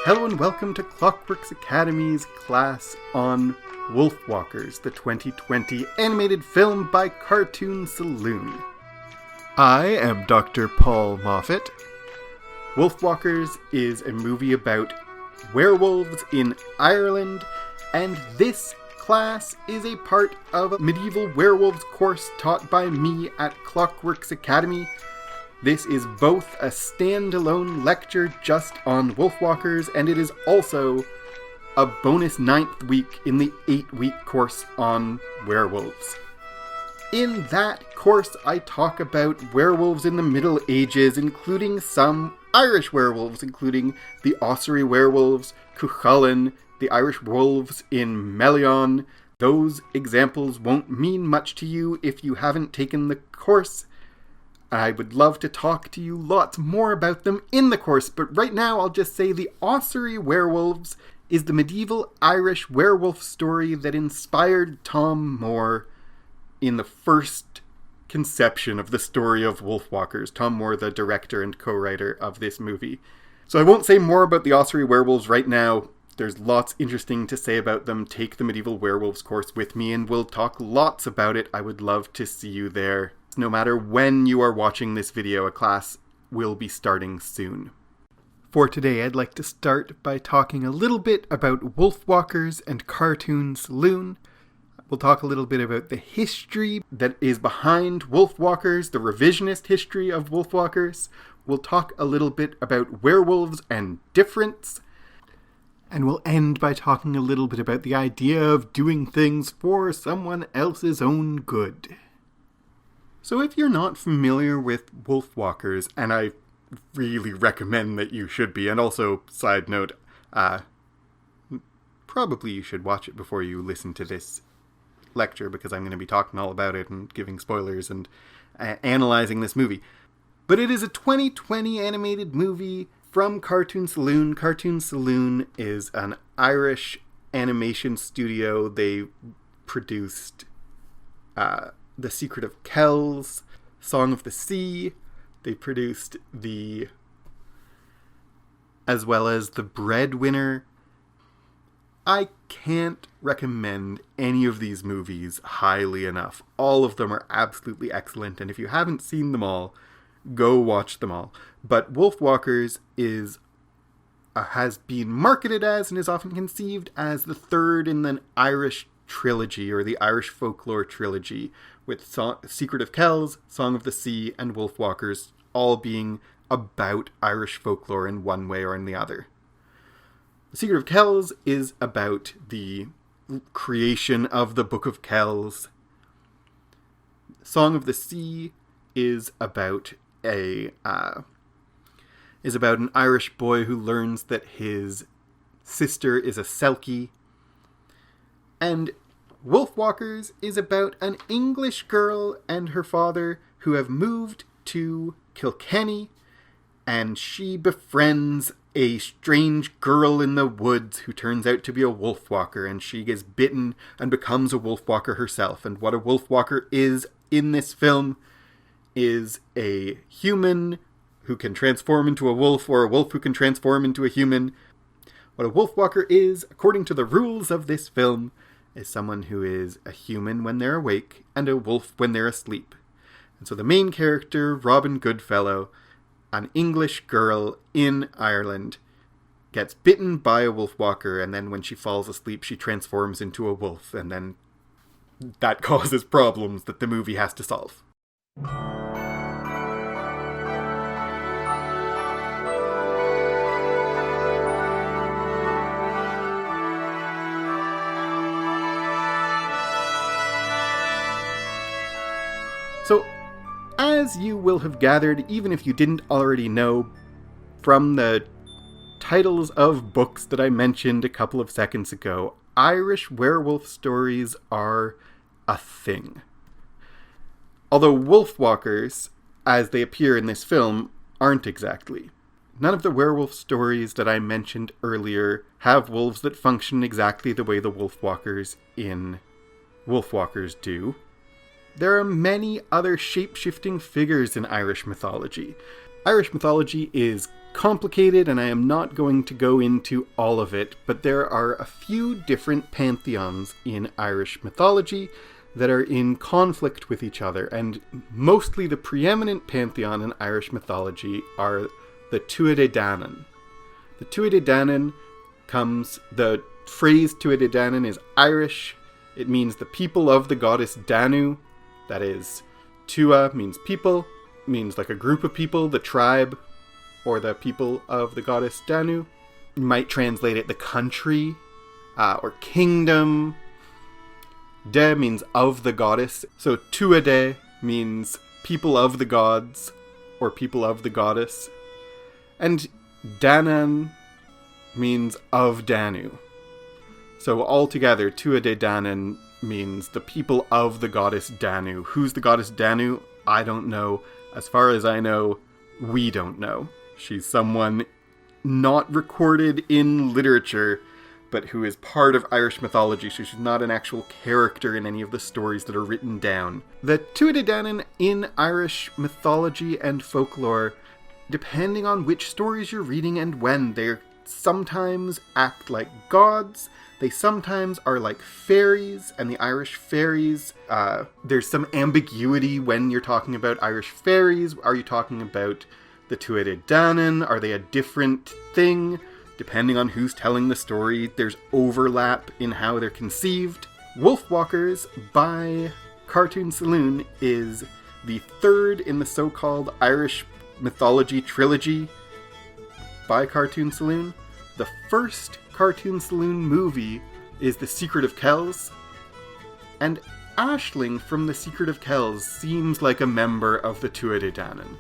Hello and welcome to Clockworks Academy's class on Wolfwalkers, the 2020 animated film by Cartoon Saloon. I am Dr. Paul Moffat. Wolfwalkers is a movie about werewolves in Ireland, and this class is a part of a Medieval Werewolves course taught by me at Clockworks Academy. This is both a standalone lecture just on Wolfwalkers, and it is also a bonus 9th week in the 8-week course on werewolves. In that course, I talk about werewolves in the Middle Ages, including some Irish werewolves, including the Ossory werewolves, Cuchulainn, the Irish wolves in Melion. Those examples won't mean much to you if you haven't taken the course. I would love to talk to you lots more about them in the course, but right now I'll just say the Ossory werewolves is the medieval Irish werewolf story that inspired Tom Moore in the first conception of the story of Wolfwalkers. Tom Moore, the director and co-writer of this movie. So I won't say more about the Ossory werewolves right now. There's lots interesting to say about them. Take the Medieval Werewolves course with me and we'll talk lots about it. I would love to see you there. No matter when you are watching this video, a class will be starting soon. For today, I'd like to start by talking a little bit about Wolfwalkers and Cartoon Saloon. We'll talk a little bit about the history that is behind Wolfwalkers, the revisionist history of Wolfwalkers. We'll talk a little bit about werewolves and difference. And we'll end by talking a little bit about the idea of doing things for someone else's own good. So if you're not familiar with Wolfwalkers, and I really recommend that you should be, and also, side note, probably you should watch it before you listen to this lecture, because I'm going to be talking all about it and giving spoilers and analyzing this movie. But it is a 2020 animated movie from Cartoon Saloon. Cartoon Saloon is an Irish animation studio. They produced The Secret of Kells, Song of the Sea. They produced as well as The Breadwinner. I can't recommend any of these movies highly enough. All of them are absolutely excellent, and if you haven't seen them all, go watch them all. But Wolfwalkers has been marketed as and is often conceived as the third in the Irish trilogy, or the Irish folklore trilogy, with Secret of Kells, Song of the Sea, and Wolfwalkers all being about Irish folklore in one way or in the other. The Secret of Kells is about the creation of the Book of Kells. Song of the Sea is about an Irish boy who learns that his sister is a Selkie. And Wolfwalkers is about an English girl and her father who have moved to Kilkenny, and she befriends a strange girl in the woods who turns out to be a wolfwalker, and she gets bitten and becomes a wolfwalker herself. And what a wolfwalker is in this film is a human who can transform into a wolf, or a wolf who can transform into a human. What a wolfwalker is, according to the rules of this film, is someone who is a human when they're awake and a wolf when they're asleep. And so the main character, Robin Goodfellow, an English girl in Ireland, gets bitten by a wolfwalker, and then when she falls asleep, she transforms into a wolf, and then that causes problems that the movie has to solve. So, as you will have gathered, even if you didn't already know, from the titles of books that I mentioned a couple of seconds ago, Irish werewolf stories are a thing. Although Wolfwalkers, as they appear in this film, aren't exactly. None of the werewolf stories that I mentioned earlier have wolves that function exactly the way the Wolfwalkers in Wolfwalkers do. There are many other shape-shifting figures in Irish mythology. Irish mythology is complicated, and I am not going to go into all of it, but there are a few different pantheons in Irish mythology that are in conflict with each other, and mostly the preeminent pantheon in Irish mythology are the Tuatha Dé Danann. The Tuatha Dé Danann the phrase Tuatha Dé Danann is Irish. It means the people of the goddess Danu. That is, Tua means people, means like a group of people, the tribe, or the people of the goddess Danu. You might translate it the country, or kingdom. De means of the goddess. So Tuatha means people of the gods, or people of the goddess. And Danann means of Danu. So altogether, Tuatha Dé Danann means the people of the goddess Danu. Who's the goddess Danu? I don't know. As far as I know, we don't know. She's someone not recorded in literature, but who is part of Irish mythology, so she's not an actual character in any of the stories that are written down. The Tuatha Dé Danann in Irish mythology and folklore, depending on which stories you're reading and when, they sometimes act like gods, they sometimes are like fairies, and the Irish fairies, there's some ambiguity when you're talking about Irish fairies. Are you talking about the Tuatha Dé Danann? Are they a different thing? Depending on who's telling the story, there's overlap in how they're conceived. Wolfwalkers by Cartoon Saloon is the third in the so-called Irish mythology trilogy by Cartoon Saloon. The first Cartoon Saloon movie is The Secret of Kells, and Aisling from The Secret of Kells seems like a member of the Tuatha Dé Danann.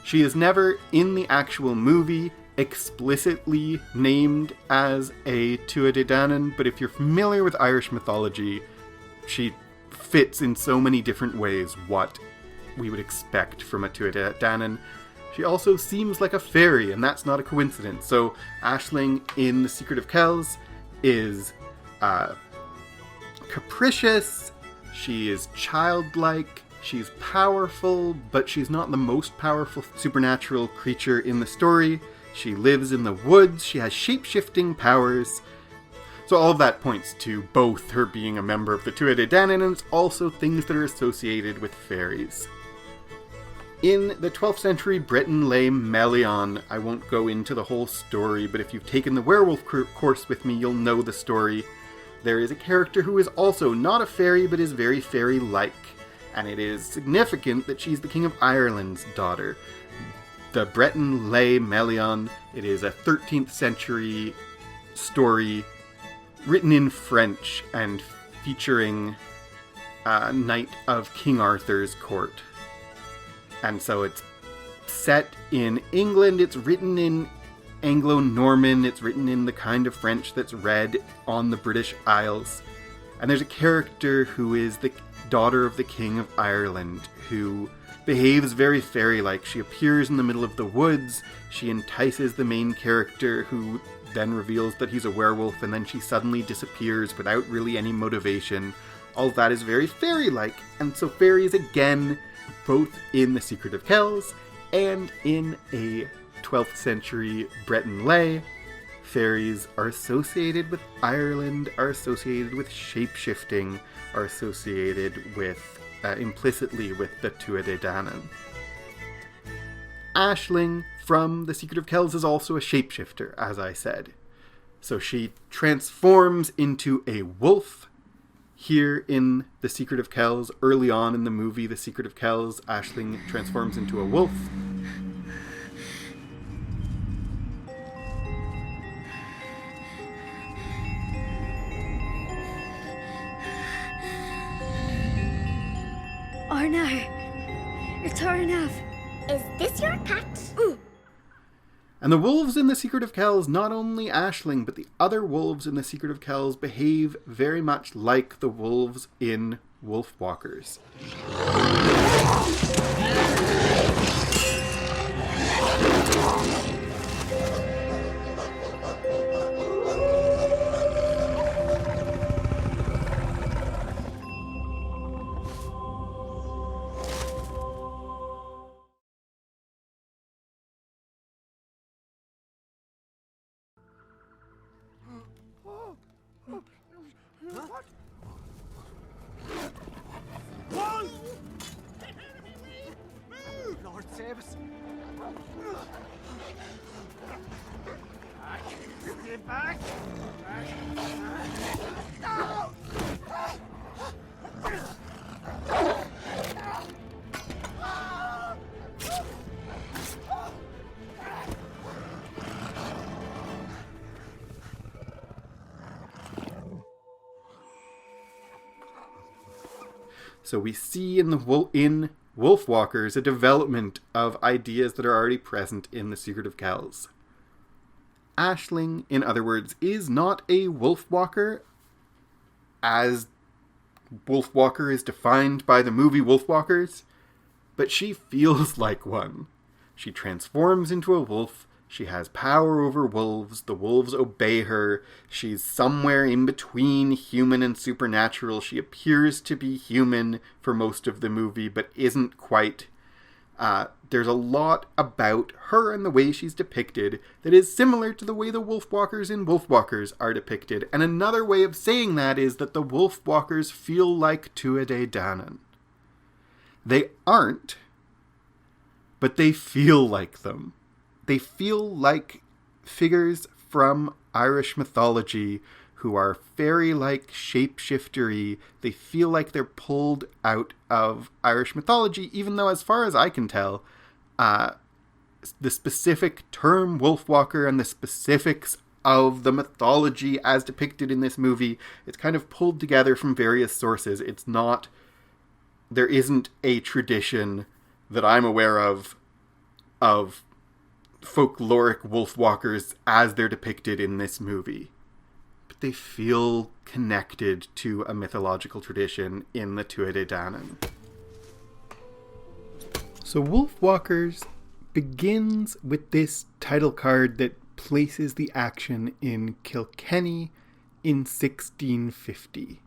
She is never, in the actual movie, explicitly named as a Tuatha Dé Danann, but if you're familiar with Irish mythology, she fits in so many different ways what we would expect from a Tuatha Dé Danann. She also seems like a fairy, and that's not a coincidence. So Aisling in The Secret of Kells is capricious, she is childlike, she's powerful, but she's not the most powerful supernatural creature in the story. She lives in the woods, she has shape-shifting powers. So all of that points to both her being a member of the Tuatha Dé Danann, and it's also things that are associated with fairies. In the 12th century Britain lay Melion. I won't go into the whole story, but if you've taken the Werewolf course with me, you'll know the story. There is a character who is also not a fairy, but is very fairy-like. And it is significant that she's the King of Ireland's daughter. The Breton lay Melion. It is a 13th century story written in French and featuring a knight of King Arthur's court. And so it's set in England, it's written in Anglo-Norman, it's written in the kind of French that's read on the British Isles. And there's a character who is the daughter of the King of Ireland, who behaves very fairy-like. She appears in the middle of the woods, she entices the main character, who then reveals that he's a werewolf, and then she suddenly disappears without really any motivation. All of that is very fairy-like, and so fairies, again, both in The Secret of Kells and in a 12th century Breton lay, fairies are associated with Ireland, are associated with shape-shifting, are associated with, implicitly with the Tuatha Dé Danann. Aisling from The Secret of Kells is also a shapeshifter, as I said. So she transforms into a wolf. Here in The Secret of Kells, early on in the movie The Secret of Kells, Aisling transforms into a wolf. Arnar, it's hard enough. Is this your pet? Ooh. And the wolves in The Secret of Kells, not only Aisling, but the other wolves in The Secret of Kells behave very much like the wolves in Wolfwalkers. Get back! So we see in Wolfwalkers a development of ideas that are already present in The Secret of Kells. Aisling, in other words, is not a Wolfwalker, as Wolfwalker is defined by the movie Wolfwalkers, but she feels like one. She transforms into a wolf, she has power over wolves, the wolves obey her, she's somewhere in between human and supernatural, she appears to be human for most of the movie, but isn't quite. There's a lot about her and the way she's depicted that is similar to the way the Wolfwalkers in Wolfwalkers are depicted. And another way of saying that is that the Wolfwalkers feel like Tuatha Danann. They aren't, but they feel like them. They feel like figures from Irish mythology who are fairy-like, shapeshiftery. They feel like they're pulled out of Irish mythology, even though, as far as I can tell, the specific term Wolfwalker and the specifics of the mythology as depicted in this movie, it's kind of pulled together from various sources. There isn't a tradition that I'm aware of folkloric Wolfwalkers as they're depicted in this movie. But they feel connected to a mythological tradition in the Tuatha Danann. So Wolfwalkers begins with this title card that places the action in Kilkenny in 1650.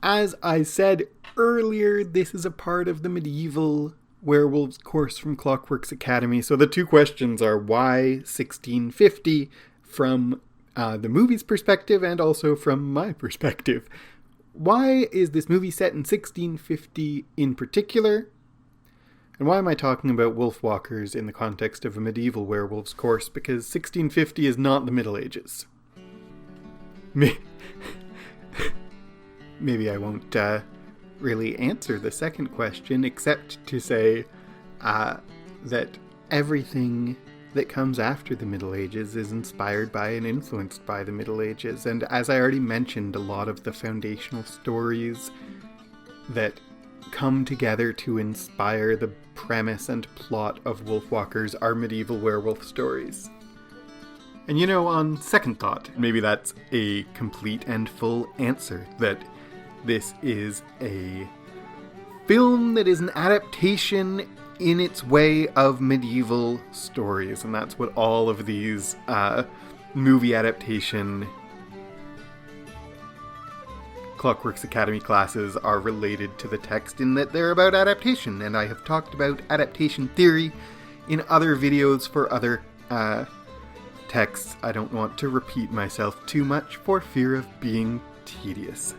As I said earlier, this is a part of the Medieval Werewolves Course from Clockworks Academy. So the two questions are why 1650 from the movie's perspective and also from my perspective. Why is this movie set in 1650 in particular? And why am I talking about Wolfwalkers in the context of a Medieval Werewolves Course? Because 1650 is not the Middle Ages. Maybe I won't really answer the second question, except to say that everything that comes after the Middle Ages is inspired by and influenced by the Middle Ages. And as I already mentioned, a lot of the foundational stories that come together to inspire the premise and plot of Wolfwalkers are medieval werewolf stories. And you know, on second thought, maybe that's a complete and full answer, that this is a film that is an adaptation in its way of medieval stories, and that's what all of these movie adaptation Clockworks Academy classes are related to the text, in that they're about adaptation, and I have talked about adaptation theory in other videos for other texts. I don't want to repeat myself too much for fear of being tedious.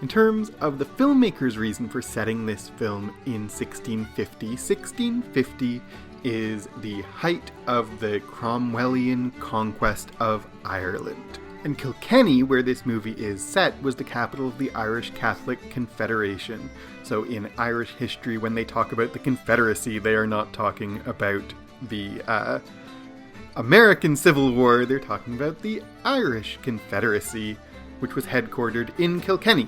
In terms of the filmmaker's reason for setting this film in 1650 is the height of the Cromwellian conquest of Ireland. And Kilkenny, where this movie is set, was the capital of the Irish Catholic Confederation. So in Irish history, when they talk about the Confederacy, they are not talking about the American Civil War, they're talking about the Irish Confederacy, which was headquartered in Kilkenny.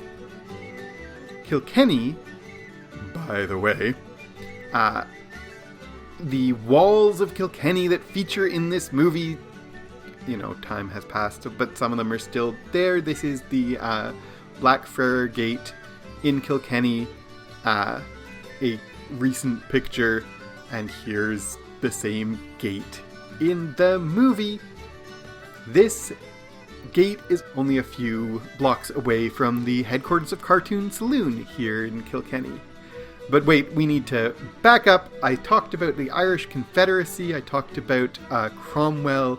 Kilkenny, by the way, the walls of Kilkenny that feature in this movie, you know, time has passed, but some of them are still there. This is the Blackfriars Gate in Kilkenny, a recent picture, and here's the same gate in the movie. This gate is only a few blocks away from the headquarters of Cartoon Saloon here in Kilkenny. But wait, we need to back up. I talked about the Irish Confederacy, I talked about Cromwell.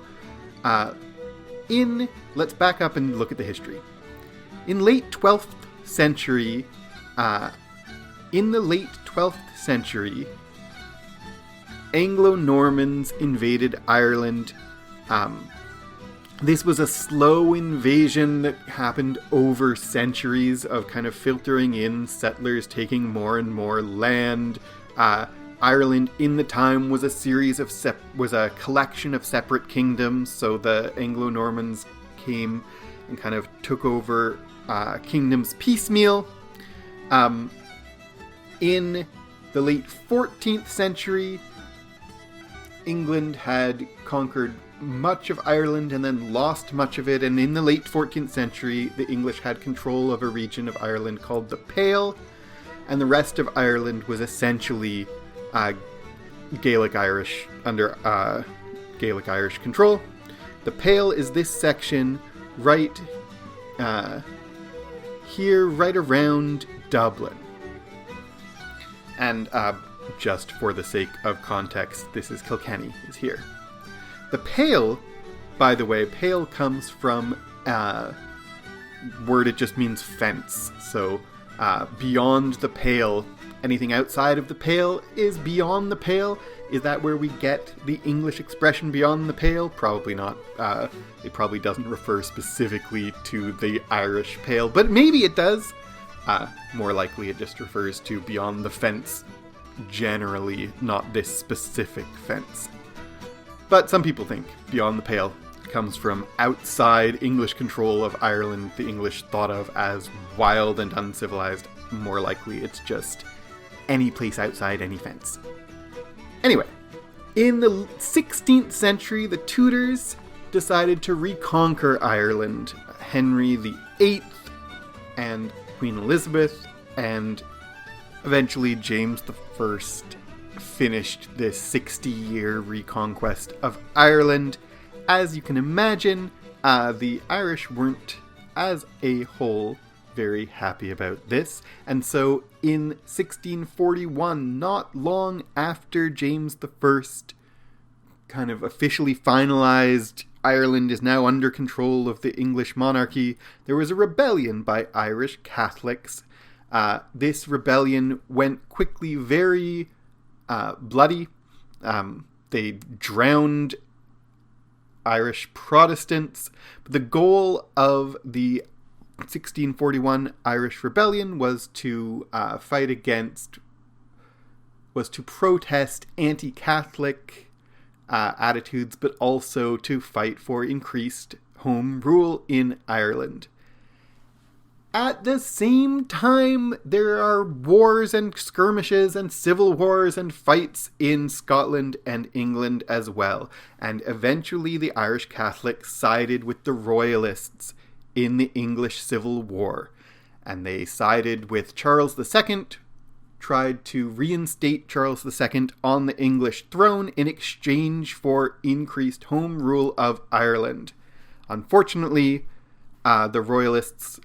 Let's back up and look at the history. In the late 12th century, Anglo-Normans invaded Ireland. This was a slow invasion that happened over centuries of kind of filtering in, settlers taking more and more land. Ireland in the time was a collection of separate kingdoms, so the Anglo-Normans came and kind of took over kingdoms piecemeal. In the late 14th century, England had conquered much of Ireland and then lost much of it, and in the late 14th century, the English had control of a region of Ireland called the Pale, and the rest of Ireland was essentially Gaelic Irish, under Gaelic Irish control. The Pale is this section right here, right around Dublin. And just for the sake of context, this is Kilkenny, is here. The Pale, by the way, Pale comes from a word, it just means fence. So beyond the Pale, anything outside of the Pale is beyond the Pale. Is that where we get the English expression beyond the Pale? Probably not. It probably doesn't refer specifically to the Irish Pale, but maybe it does. More likely it just refers to beyond the fence generally, not this specific fence. But some people think beyond the Pale comes from outside English control of Ireland, the English thought of as wild and uncivilized. More likely it's just any place outside any fence. Anyway, in the 16th century, the Tudors decided to reconquer Ireland. Henry VIII and Queen Elizabeth and eventually James I finished this 60-year reconquest of Ireland. As you can imagine, the Irish weren't, as a whole, very happy about this. And so in 1641, not long after James I kind of officially finalized Ireland is now under control of the English monarchy, there was a rebellion by Irish Catholics. This rebellion went quickly very bloody. They drowned Irish Protestants. But the goal of the 1641 Irish Rebellion was to protest anti-Catholic attitudes, but also to fight for increased home rule in Ireland. At the same time, there are wars and skirmishes and civil wars and fights in Scotland and England as well. And eventually the Irish Catholics sided with the Royalists in the English Civil War. And they sided with Charles II, tried to reinstate Charles II on the English throne in exchange for increased home rule of Ireland. Unfortunately, the Royalists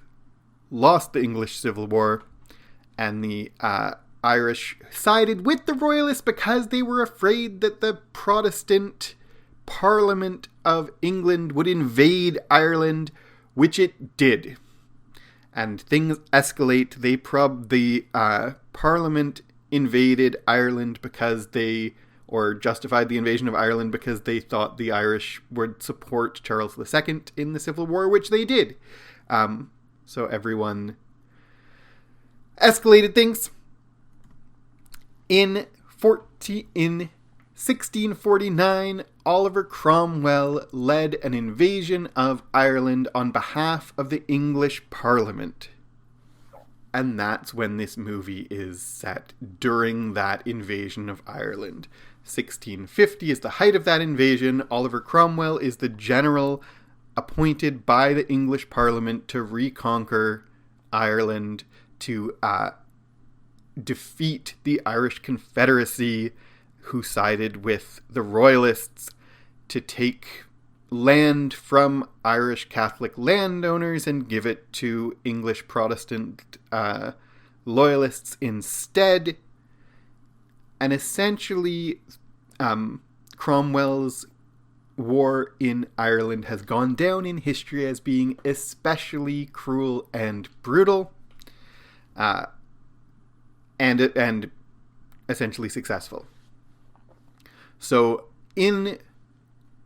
lost the English Civil War, and the Irish sided with the Royalists because they were afraid that the Protestant Parliament of England would invade Ireland, which it did. And things escalate. The Parliament invaded Ireland justified the invasion of Ireland because they thought the Irish would support Charles II in the Civil War, which they did. So everyone escalated things. In 1649, Oliver Cromwell led an invasion of Ireland on behalf of the English Parliament. And that's when this movie is set, during that invasion of Ireland. 1650 is the height of that invasion. Oliver Cromwell is the general appointed by the English Parliament to reconquer Ireland, to defeat the Irish Confederacy, who sided with the Royalists, to take land from Irish Catholic landowners and give it to English Protestant loyalists instead. And essentially, Cromwell's war in Ireland has gone down in history as being especially cruel and brutal, and essentially successful. So when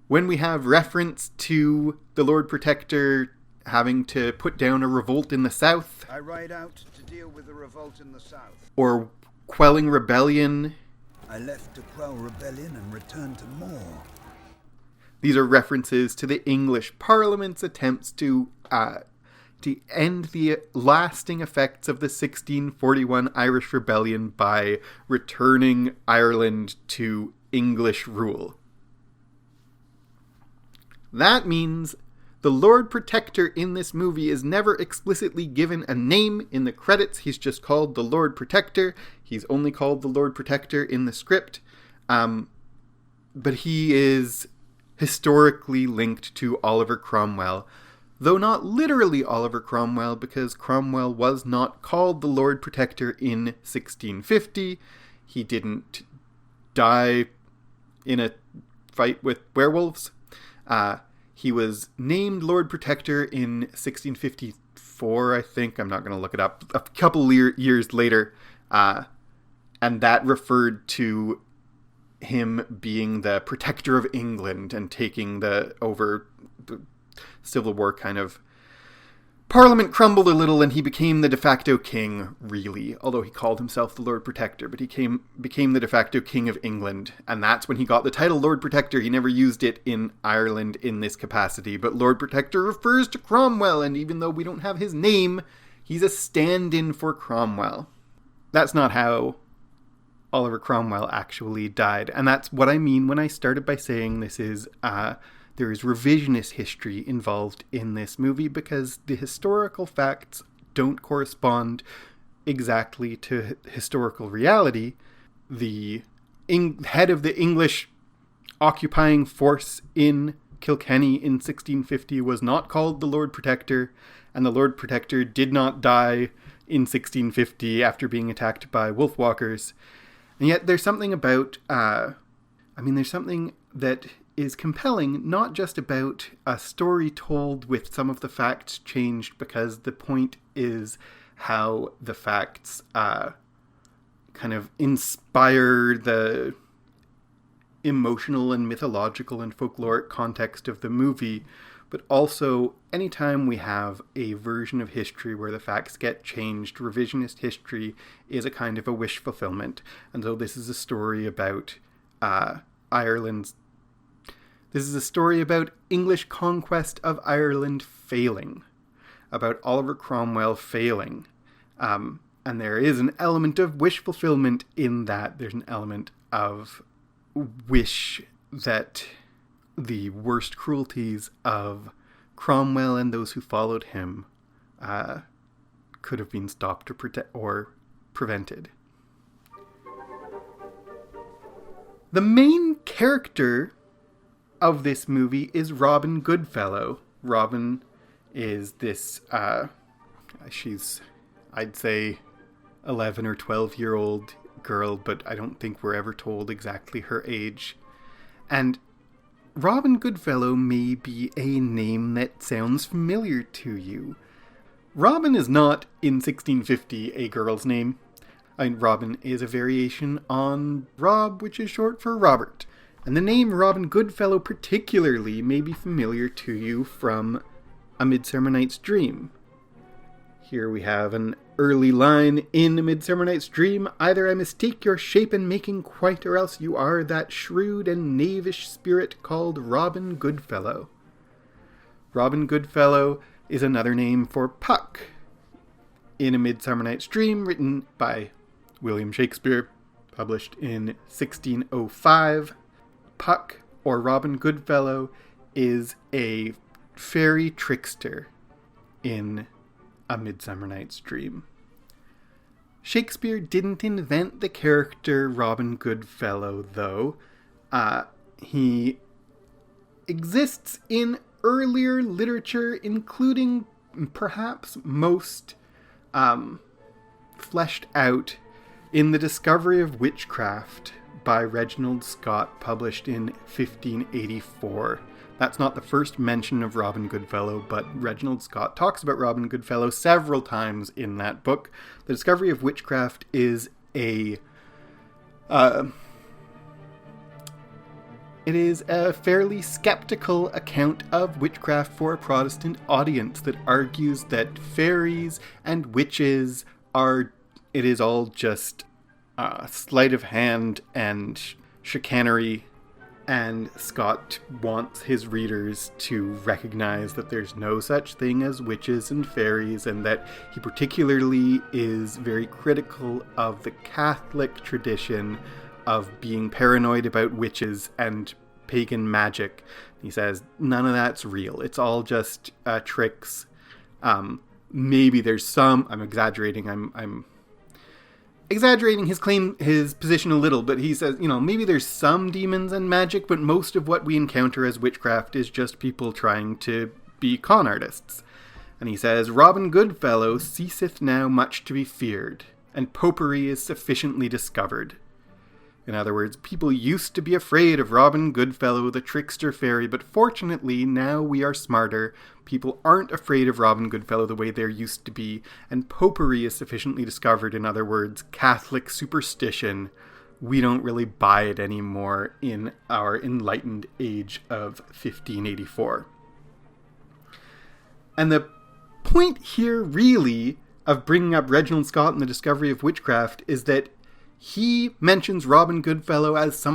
we have reference to the Lord Protector having to put down a revolt in the south, I ride out to deal with the revolt in the south, or quelling rebellion, I left to quell rebellion and returned to more. These are references to the English Parliament's attempts to end the lasting effects of the 1641 Irish Rebellion by returning Ireland to English rule. That means the Lord Protector in this movie is never explicitly given a name in the credits. He's just called the Lord Protector. He's only called the Lord Protector in the script. But he is historically linked to Oliver Cromwell, though not literally Oliver Cromwell, because Cromwell was not called the Lord Protector in 1650. He didn't die in a fight with werewolves. He was named Lord Protector in 1654, I think. I'm not going to look it up. A couple years later. And that referred to him being the protector of England and taking over the Civil War kind of. Parliament crumbled a little and he became the de facto king, really. Although he called himself the Lord Protector, but he became the de facto king of England. And that's when he got the title Lord Protector. He never used it in Ireland in this capacity. But Lord Protector refers to Cromwell, and even though we don't have his name, he's a stand-in for Cromwell. That's not how Oliver Cromwell actually died. And that's what I mean when I started by saying this is... there is revisionist history involved in this movie because the historical facts don't correspond exactly to historical reality. The head of the English occupying force in Kilkenny in 1650 was not called the Lord Protector, and the Lord Protector did not die in 1650 after being attacked by Wolfwalkers. And yet there's something about, there's something that is compelling, not just about a story told with some of the facts changed, because the point is how the facts kind of inspire the emotional and mythological and folkloric context of the movie, but also anytime we have a version of history where the facts get changed, revisionist history is a kind of a wish fulfillment. And so this is a story about Ireland's This is a story about English conquest of Ireland failing, about Oliver Cromwell failing. And there is an element of wish fulfillment in that. There's an element of wish that the worst cruelties of Cromwell and those who followed him could have been stopped or prevented. The main character of this movie is Robin Goodfellow. Robin is this, she's, I'd say, 11 or 12-year-old girl, but I don't think we're ever told exactly her age. And Robin Goodfellow may be a name that sounds familiar to you. Robin is not, in 1650, a girl's name. Robin is a variation on Rob, which is short for Robert. And the name Robin Goodfellow particularly may be familiar to you from A Midsummer Night's Dream. Here we have an early line in A Midsummer Night's Dream: "Either I mistake your shape and making quite, or else you are that shrewd and knavish spirit called Robin Goodfellow." Robin Goodfellow is another name for Puck. In A Midsummer Night's Dream, written by William Shakespeare, published in 1605, Puck, or Robin Goodfellow, is a fairy trickster in A Midsummer Night's Dream. Shakespeare didn't invent the character Robin Goodfellow, though. He exists in earlier literature, including perhaps most fleshed out in The Discovery of Witchcraft by Reginald Scott, published in 1584. That's not the first mention of Robin Goodfellow, but Reginald Scott talks about Robin Goodfellow several times in that book. The Discovery of Witchcraft is a It is a fairly skeptical account of witchcraft for a Protestant audience that argues that fairies and witches it is all just sleight of hand and chicanery, and Scott wants his readers to recognize that there's no such thing as witches and fairies, and that he particularly is very critical of the Catholic tradition of being paranoid about witches and pagan magic. He says none of that's real. It's all just tricks. Maybe there's some. I'm exaggerating. I'm exaggerating his position a little, but he says, maybe there's some demons and magic, but most of what we encounter as witchcraft is just people trying to be con artists. And he says, Robin Goodfellow ceaseth now much to be feared, and popery is sufficiently discovered. In other words, people used to be afraid of Robin Goodfellow, the trickster fairy, but fortunately, now we are smarter. People aren't afraid of Robin Goodfellow the way there used to be, and popery is sufficiently discovered. In other words, Catholic superstition. We don't really buy it anymore in our enlightened age of 1584. And the point here, really, of bringing up Reginald Scott and the Discovery of Witchcraft is that he mentions Robin Goodfellow as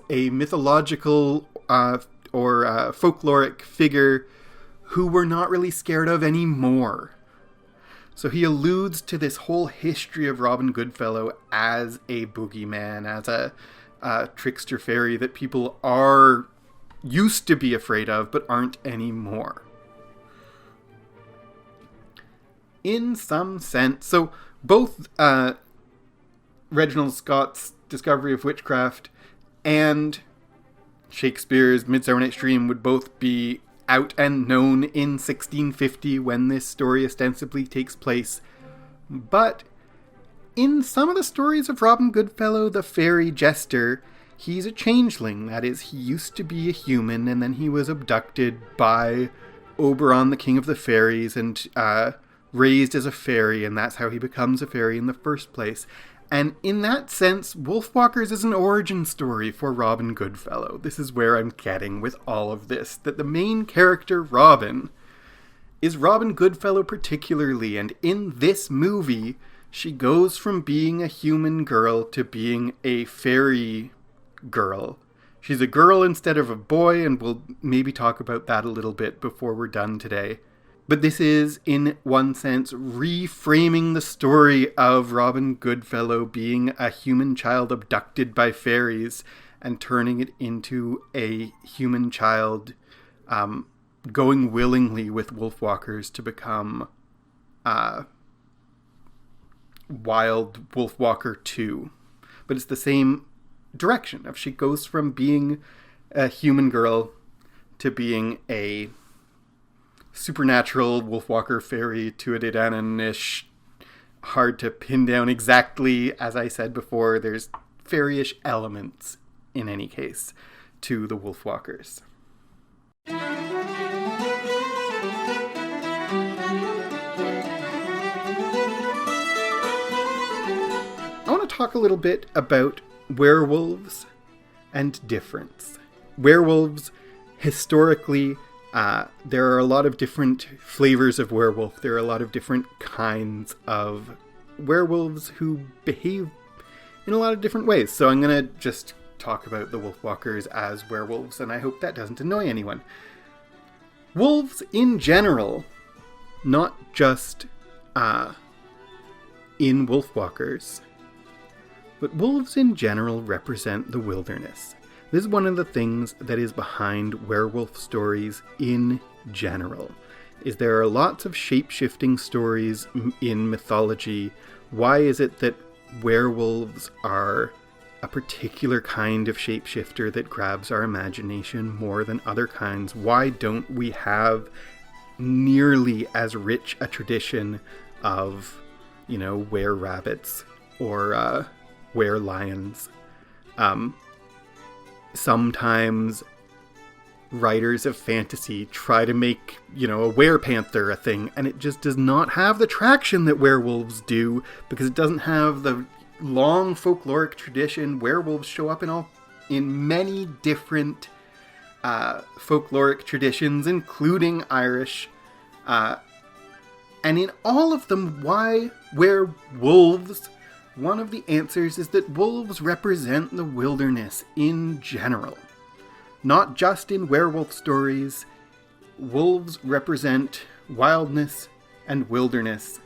a mythological or folkloric figure who we're not really scared of anymore. So he alludes to this whole history of Robin Goodfellow as a boogeyman, as a trickster fairy that people used to be afraid of but aren't anymore. In some sense, so both Reginald Scott's Discovery of Witchcraft and Shakespeare's Midsummer Night's Dream would both be out and known in 1650 when this story ostensibly takes place. But in some of the stories of Robin Goodfellow, the fairy jester, he's a changeling. That is, he used to be a human, and then he was abducted by Oberon, the king of the fairies, and raised as a fairy, and that's how he becomes a fairy in the first place. And in that sense, Wolfwalkers is an origin story for Robin Goodfellow. This is where I'm getting with all of this. That the main character, Robin, is Robin Goodfellow particularly. And in this movie, she goes from being a human girl to being a fairy girl. She's a girl instead of a boy, and we'll maybe talk about that a little bit before we're done today. But this is, in one sense, reframing the story of Robin Goodfellow being a human child abducted by fairies and turning it into a human child going willingly with Wolfwalkers to become Wild Wolfwalker 2. But it's the same direction. If she goes from being a human girl to being a supernatural Wolfwalker fairy to a Dedanan-ish, hard to pin down exactly. As I said before, there's fairyish elements, in any case, to the Wolfwalkers. I want to talk a little bit about werewolves and difference. Werewolves, historically, there are a lot of different flavors of werewolf. There are a lot of different kinds of werewolves who behave in a lot of different ways. So I'm going to just talk about the Wolfwalkers as werewolves, and I hope that doesn't annoy anyone. Wolves in general, not just in Wolfwalkers, but wolves in general represent the wilderness. This is one of the things that is behind werewolf stories in general, is there are lots of shape-shifting stories in mythology. Why is it that werewolves are a particular kind of shapeshifter that grabs our imagination more than other kinds? Why don't we have nearly as rich a tradition of, were-rabbits or were-lions? Sometimes writers of fantasy try to make, a werepanther a thing, and it just does not have the traction that werewolves do, because it doesn't have the long folkloric tradition. Werewolves show up in many different folkloric traditions, including Irish. And in all of them, why wear wolves? One of the answers is that wolves represent the wilderness in general. Not just in werewolf stories, wolves represent wildness and wilderness.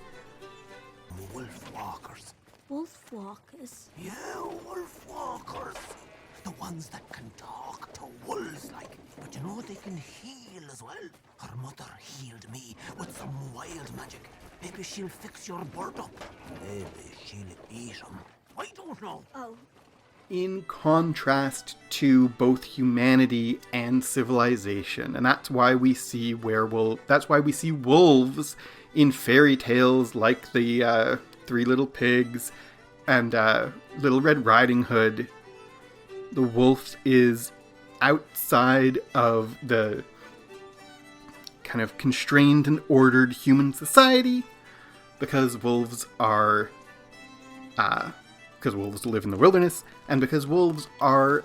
Wolfwalkers. Wolfwalkers? Yeah, wolfwalkers. The ones that can talk to wolves like. But you know they can heal as well. Her mother healed me with some wild magic. Maybe she'll fix your bird up. Maybe she'll eat him. I don't know. Oh. In contrast to both humanity and civilization. And that's why we see wolves in fairy tales like the Three Little Pigs and Little Red Riding Hood. The wolf is outside of the kind of constrained and ordered human society because wolves are because wolves live in the wilderness, and because wolves are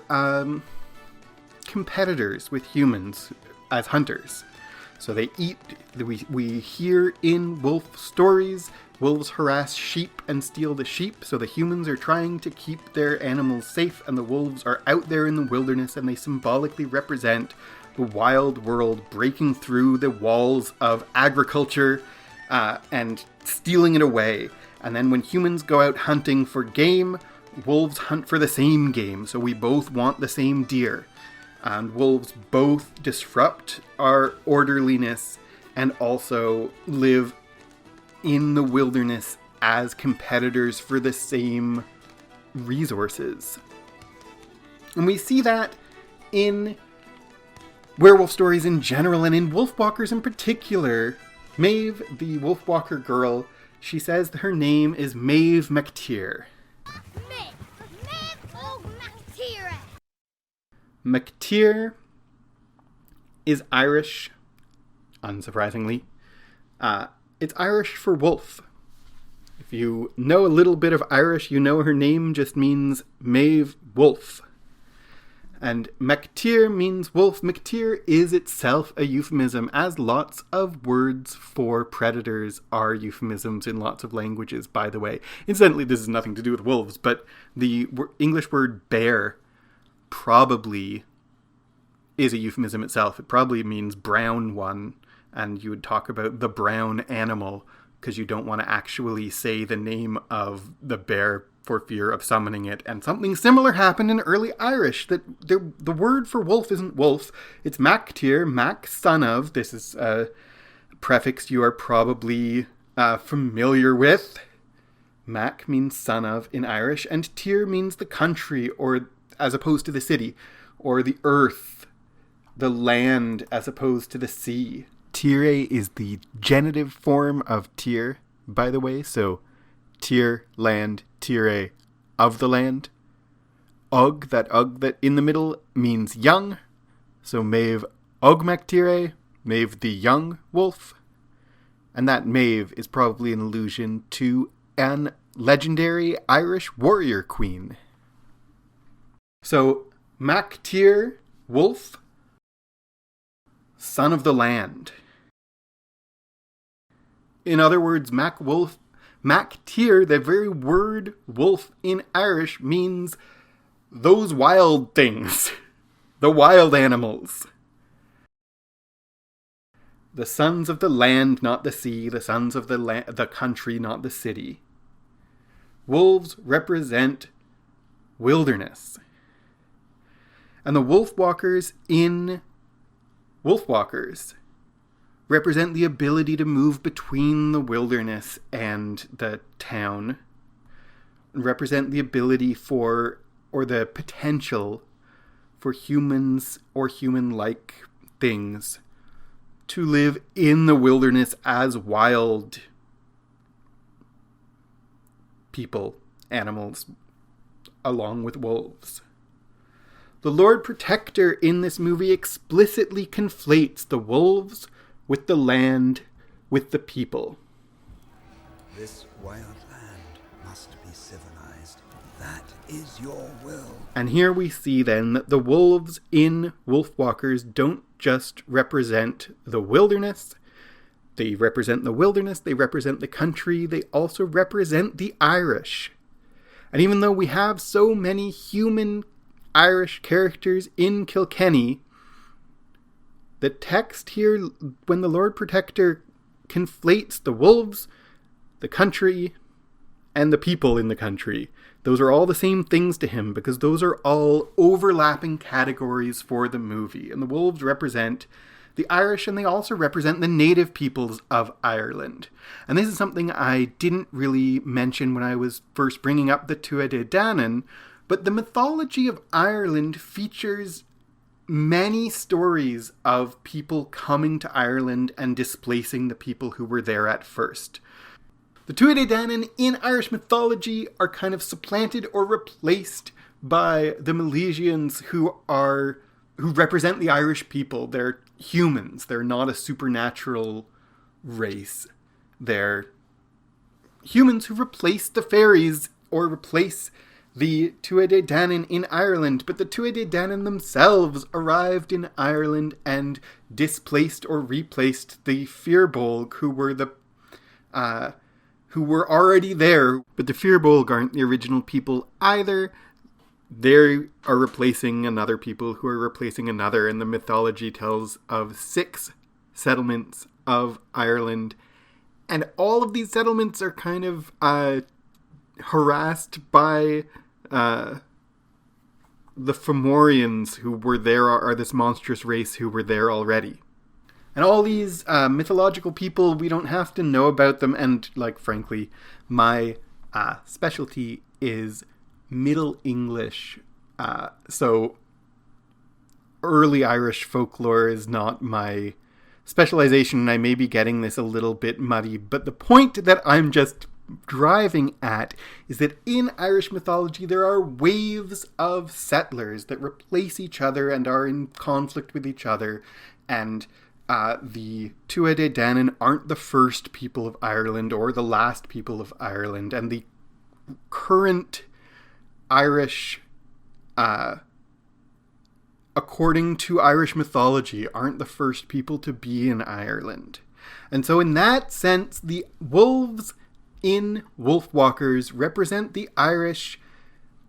competitors with humans as hunters. So they eat. We hear in wolf stories, wolves harass sheep and steal the sheep, so the humans are trying to keep their animals safe, and the wolves are out there in the wilderness, and they symbolically represent the wild world breaking through the walls of agriculture and stealing it away. And then when humans go out hunting for game, wolves hunt for the same game, so we both want the same deer. And wolves both disrupt our orderliness and also live in the wilderness as competitors for the same resources. And we see that in werewolf stories in general, and in Wolfwalkers in particular. Maeve, the Wolfwalker girl, she says her name is Maeve MacTeer. MacTeer is Irish, unsurprisingly. It's Irish for wolf. If you know a little bit of Irish, you know her name just means Maeve Wolf. And MacTeer means wolf. MacTeer is itself a euphemism, as lots of words for predators are euphemisms in lots of languages, by the way. Incidentally, this has nothing to do with wolves, but the English word bear probably is a euphemism itself. It probably means brown one, and you would talk about the brown animal because you don't want to actually say the name of the bear for fear of summoning it. And something similar happened in early Irish, that the word for wolf isn't wolf, it's MacTeer, Mac, son of. This is a prefix you are probably familiar with. Mac means son of in Irish, and Tear means the country, or as opposed to the city, or the earth, the land as opposed to the sea. Tire is the genitive form of Tyr, by the way, so Tyr, land, Tire, of the land. Ug that in the middle means young, so Maeve Ug MacTire, Maeve the young wolf. And that Maeve is probably an allusion to an legendary Irish warrior queen. So, MacTeer, wolf, son of the land. In other words, MacTeer, the very word wolf in Irish, means those wild things, the wild animals. The sons of the land, not the sea, the sons of the country, not the city. Wolves represent wilderness. And the Wolfwalkers in Wolfwalkers represent the ability to move between the wilderness and the town, represent the ability for, or the potential for humans or human-like things to live in the wilderness as wild people, animals, along with wolves. The Lord Protector in this movie explicitly conflates the wolves with the land, with the people. This wild land must be civilized. That is your will. And here we see then that the wolves in Wolfwalkers don't just represent the wilderness. They represent the wilderness, they represent the country, they also represent the Irish. And even though we have so many human Irish characters in Kilkenny, the text here, when the Lord Protector conflates the wolves, the country, and the people in the country, those are all the same things to him, because those are all overlapping categories for the movie. And the wolves represent the Irish, and they also represent the native peoples of Ireland. And this is something I didn't really mention when I was first bringing up the Tuatha Dé Danann, but the mythology of Ireland features many stories of people coming to Ireland and displacing the people who were there at first. The Tuatha Dé Danann in Irish mythology are kind of supplanted or replaced by the Milesians, who represent the Irish people. They're humans. They're not a supernatural race. They're humans who replace the fairies or replace the Tuatha Dé Danann in Ireland. But the Tuatha Dé Danann themselves arrived in Ireland and displaced or replaced the Firbolg, who were already there. But the Firbolg aren't the original people either. They are replacing another people who are replacing another, and the mythology tells of 6 settlements of Ireland. And all of these settlements are kind of harassed by the Fomorians, who were there, are this monstrous race who were there already. And all these mythological people, we don't have to know about them, and, frankly, my specialty is Middle English, so early Irish folklore is not my specialization, and I may be getting this a little bit muddy, but the point that I'm just driving at is that in Irish mythology there are waves of settlers that replace each other and are in conflict with each other, and the Tuatha Dé Danann aren't the first people of Ireland or the last people of Ireland, and the current Irish, according to Irish mythology, aren't the first people to be in Ireland. And so in that sense, the wolves in Wolfwalkers represent the Irish,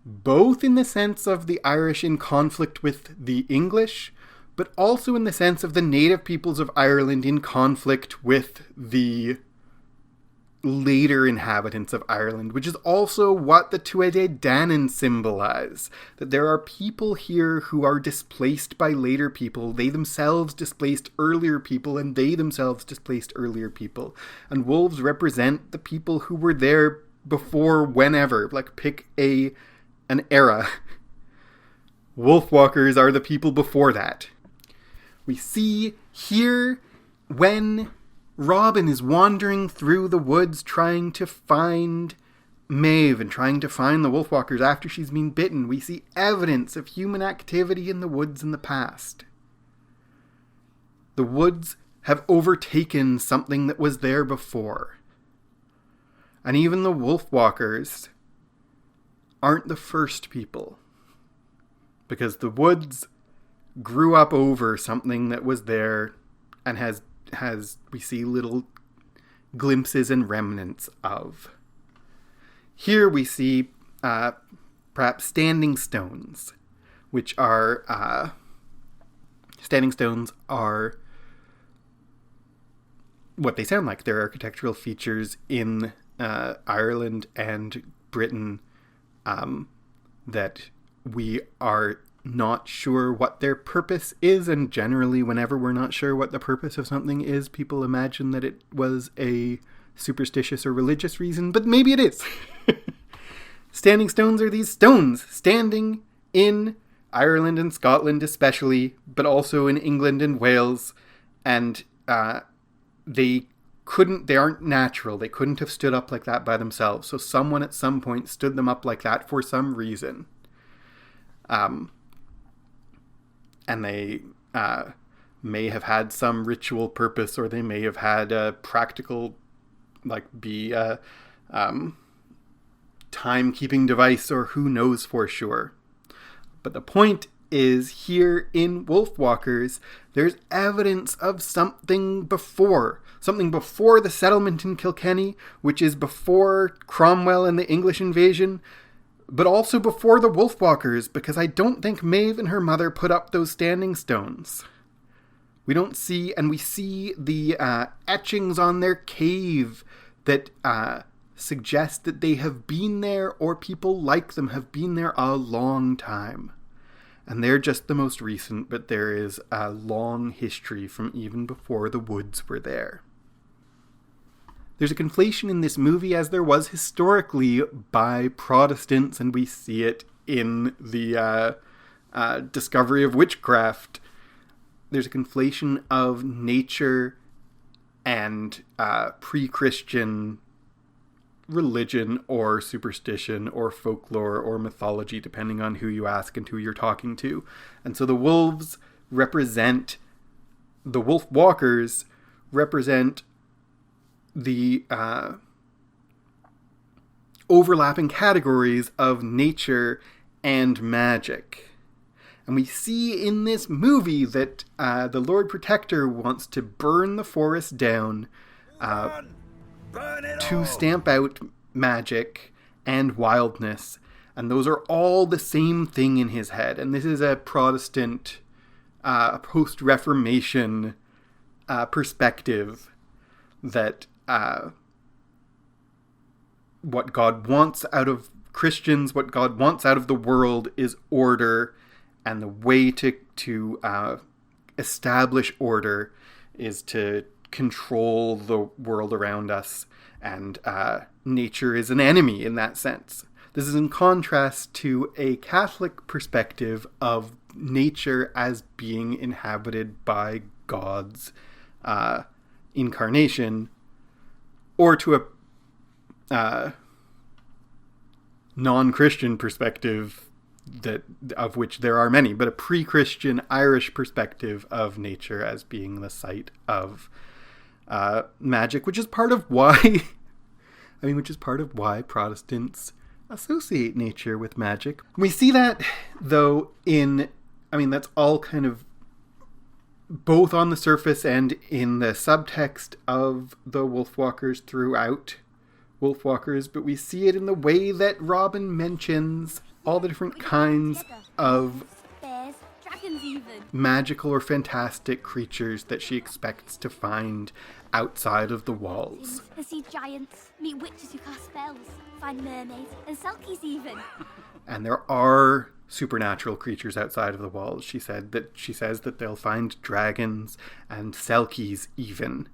both in the sense of the Irish in conflict with the English, but also in the sense of the native peoples of Ireland in conflict with the later inhabitants of Ireland, which is also what the Tuatha Dé Danann symbolize. That there are people here who are displaced by later people. They themselves displaced earlier people, and they themselves displaced earlier people. And wolves represent the people who were there before whenever. Pick an era. Wolfwalkers are the people before that. We see here when Robin is wandering through the woods trying to find Maeve and trying to find the Wolfwalkers after she's been bitten. We see evidence of human activity in the woods in the past. The woods have overtaken something that was there before. And even the Wolfwalkers aren't the first people, because the woods grew up over something that was there and has we see little glimpses and remnants of. Here we see perhaps standing stones, which are standing stones are what they sound like. They're architectural features in Ireland and Britain that we are not sure what their purpose is, and generally whenever we're not sure what the purpose of something is, people imagine that it was a superstitious or religious reason, but maybe it is. Standing stones are these stones standing in Ireland and Scotland especially, but also in England and Wales, and they aren't natural. They couldn't have stood up like that by themselves, so someone at some point stood them up like that for some reason. And they may have had some ritual purpose, or they may have had a practical, be timekeeping device or who knows for sure. But the point is, here in Wolfwalkers, there's evidence of something before the settlement in Kilkenny, which is before Cromwell and the English invasion, but also before the Wolfwalkers, because I don't think Maeve and her mother put up those standing stones. We see the etchings on their cave that suggest that they have been there, or people like them have been there a long time. And they're just the most recent, but there is a long history from even before the woods were there. There's a conflation in this movie, as there was historically, by Protestants, and we see it in the Discovery of Witchcraft. There's a conflation of nature and pre-Christian religion or superstition or folklore or mythology, depending on who you ask and who you're talking to. And so the wolves represent, the Wolfwalkers represent the overlapping categories of nature and magic. And we see in this movie that the Lord Protector wants to burn the forest down to stamp out magic and wildness. And those are all the same thing in his head. And this is a Protestant, post-Reformation perspective that what God wants out of Christians, what God wants out of the world is order. And the way to establish order is to control the world around us, and nature is an enemy in that sense. This is in contrast to a Catholic perspective of nature as being inhabited by God's incarnation, or to a non-Christian perspective of which there are many, but a pre-Christian Irish perspective of nature as being the site of magic, which is part of why Protestants associate nature with magic. We see that, though, that's all kind of both on the surface and in the subtext of the Wolfwalkers throughout Wolfwalkers, but we see it in the way that Robin mentions all the different kinds of Bears, dragons even. magical or fantastic creatures that she expects to find outside of the walls. I see giants, meet witches who cast spells, find mermaids, and selkies even. And there are supernatural creatures outside of the walls. She says that they'll find dragons and selkies even.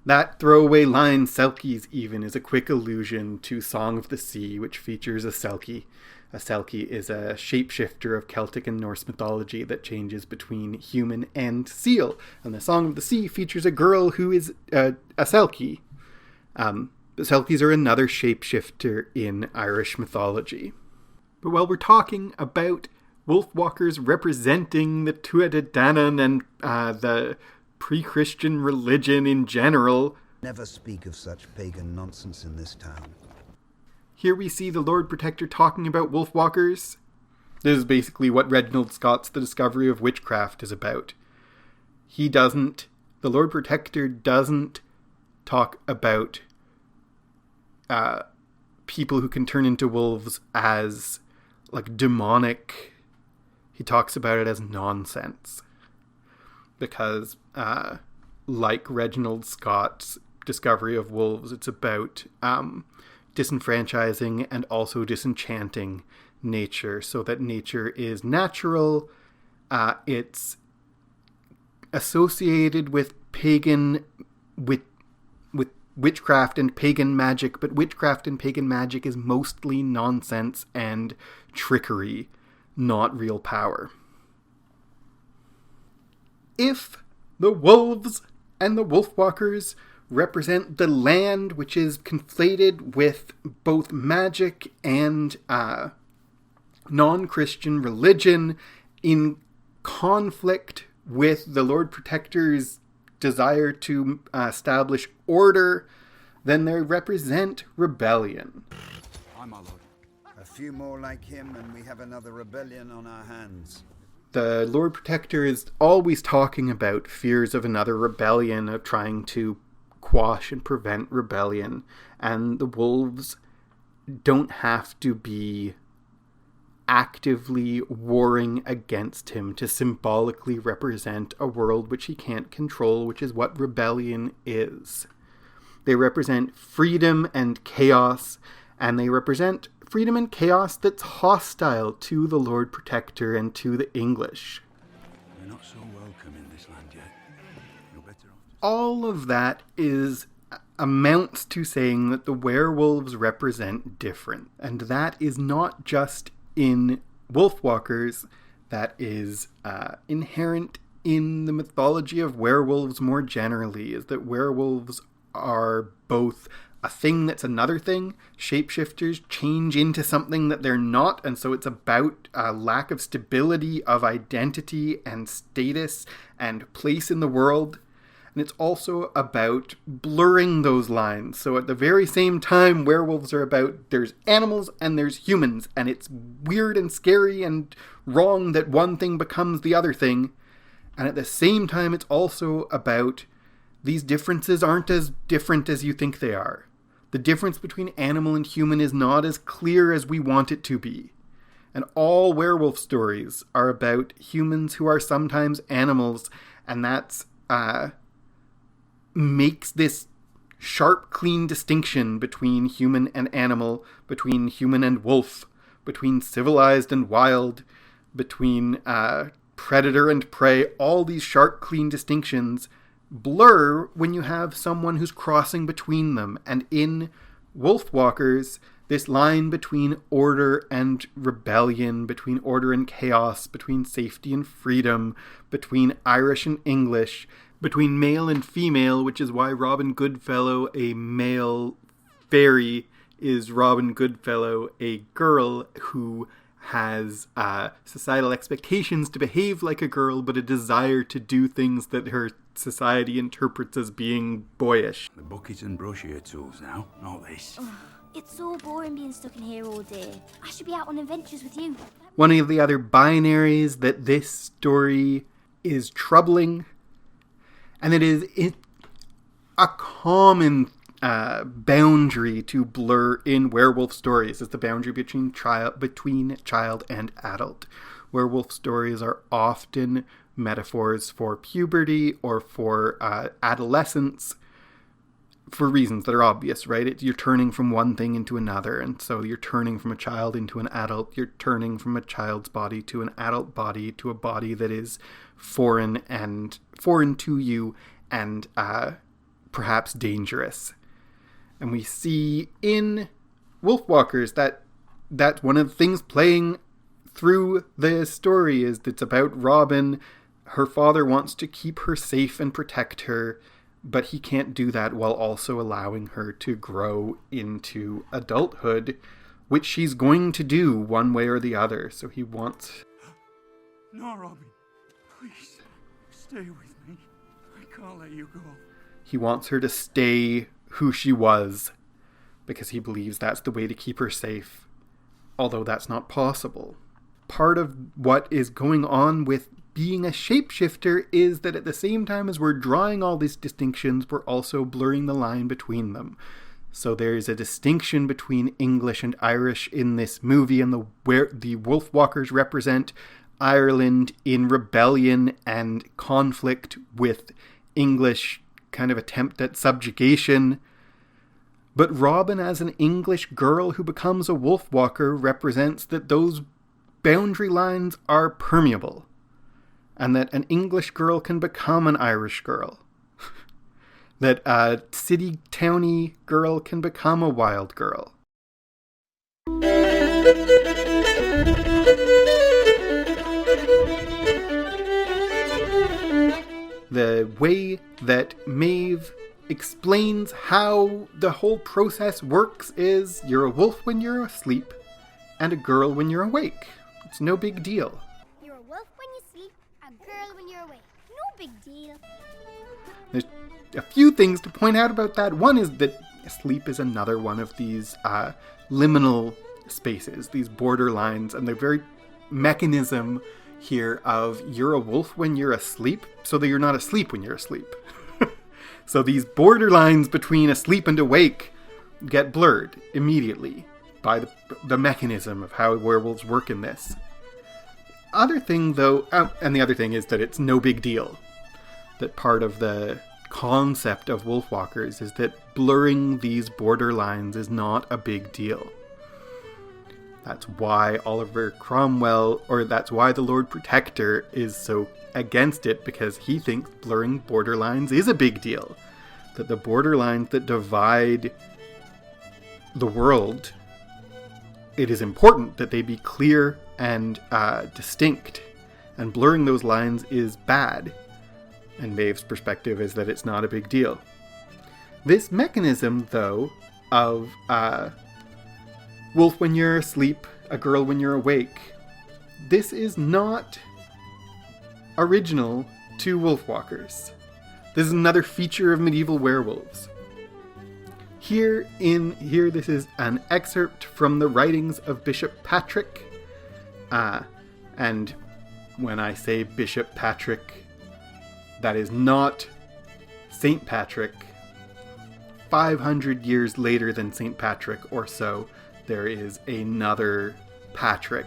That throwaway line, selkies even, is a quick allusion to Song of the Sea, which features a selkie. A selkie is a shapeshifter of Celtic and Norse mythology that changes between human and seal. And the Song of the Sea features a girl who is a selkie. The selkies are another shapeshifter in Irish mythology. But while we're talking about Wolfwalkers representing the Tuatha Dé Danann and the pre-Christian religion in general, Never speak of such pagan nonsense in this town. here we see the Lord Protector talking about Wolfwalkers. This is basically what Reginald Scott's The Discovery of Witchcraft is about. The Lord Protector doesn't talk about people who can turn into wolves as like demonic. He talks about it as nonsense. Because like Reginald Scott's Discovery of Wolves, it's about disenfranchising and also disenchanting nature, so that nature is natural. It's associated with witchcraft and pagan magic, but witchcraft and pagan magic is mostly nonsense and trickery, not real power. If the wolves and the Wolfwalkers represent the land, which is conflated with both magic and non-Christian religion, in conflict with the Lord Protector's desire to establish order, then they represent rebellion. Aye, my lord. A few more like him and we have another rebellion on our hands. The Lord Protector is always talking about fears of another rebellion, of trying to quash and prevent rebellion. And the wolves don't have to be actively warring against him to symbolically represent a world which he can't control, which is what rebellion is. They represent freedom and chaos, and they represent freedom and chaos that's hostile to the Lord Protector and to the English. We're not so welcome in this land yet. You're better off. All of that amounts to saying that the werewolves represent different. And that is not just in Wolfwalkers, that is inherent in the mythology of werewolves more generally, is that werewolves are both a thing that's another thing. Shapeshifters change into something that they're not, and so it's about a lack of stability of identity and status and place in the world. And it's also about blurring those lines. So at the very same time, werewolves are about there's animals and there's humans, and it's weird and scary and wrong that one thing becomes the other thing. And at the same time, it's also about these differences aren't as different as you think they are. The difference between animal and human is not as clear as we want it to be. And all werewolf stories are about humans who are sometimes animals, and that's makes this sharp, clean distinction between human and animal, between human and wolf, between civilized and wild, between predator and prey. All these sharp, clean distinctions blur when you have someone who's crossing between them. And in Wolfwalkers, this line between order and rebellion, between order and chaos, between safety and freedom, between Irish and English, between male and female, which is why Robin Goodfellow, a male faerie, is Robin Goodfellow, a girl who has societal expectations to behave like a girl, but a desire to do things that her society interprets as being boyish. The bucket and brush are your tools now, not this. Oh, it's so boring being stuck in here all day. I should be out on adventures with you. One of the other binaries that this story is troubling, and it is a common boundary to blur in werewolf stories, is the boundary between child and adult. Werewolf stories are often metaphors for puberty or for adolescence, for reasons that are obvious, right? You're turning from one thing into another, and so you're turning from a child into an adult. You're turning from a child's body to an adult body, to a body that is foreign to you and perhaps dangerous. And we see in Wolfwalkers that one of the things playing through the story is it's about Robin. Her father wants to keep her safe and protect her, but he can't do that while also allowing her to grow into adulthood, which she's going to do one way or the other. So he wants... No, Robin. Please, stay with me. I can't let you go. He wants her to stay who she was, because he believes that's the way to keep her safe, although that's not possible. Part of what is going on with being a shapeshifter is that at the same time as we're drawing all these distinctions, we're also blurring the line between them. So there's a distinction between English and Irish in this movie, and the Wolfwalkers represent Ireland in rebellion and conflict with English kind of attempt at subjugation. But Robin, as an English girl who becomes a Wolfwalker, represents that those boundary lines are permeable, and that an English girl can become an Irish girl. That a city-towny girl can become a wild girl. The way that Maeve explains how the whole process works is you're a wolf when you're asleep and a girl when you're awake. It's no big deal. You're a wolf when you sleep, a girl when you're awake. No big deal. There's a few things to point out about that. One is that sleep is another one of these liminal spaces, these border lines, and the very mechanism here of you're a wolf when you're asleep, so that you're not asleep when you're asleep. So these border lines between asleep and awake get blurred immediately by the mechanism of how werewolves work in this. Other thing, though, and the other thing is that it's no big deal. That part of the concept of Wolfwalkers is that blurring these border lines is not a big deal. That's why Oliver Cromwell, or that's why the Lord Protector is so against it, because he thinks blurring border lines is a big deal. That the border lines that divide the world, it is important that they be clear and distinct. And blurring those lines is bad. And Maeve's perspective is that it's not a big deal. This mechanism, though, of wolf when you're asleep, a girl when you're awake, this is not original to Wolfwalkers. This is another feature of medieval werewolves. Here, this is an excerpt from the writings of Bishop Patrick. And when I say Bishop Patrick, that is not St. Patrick. 500 years later than St. Patrick or so, there is another Patrick.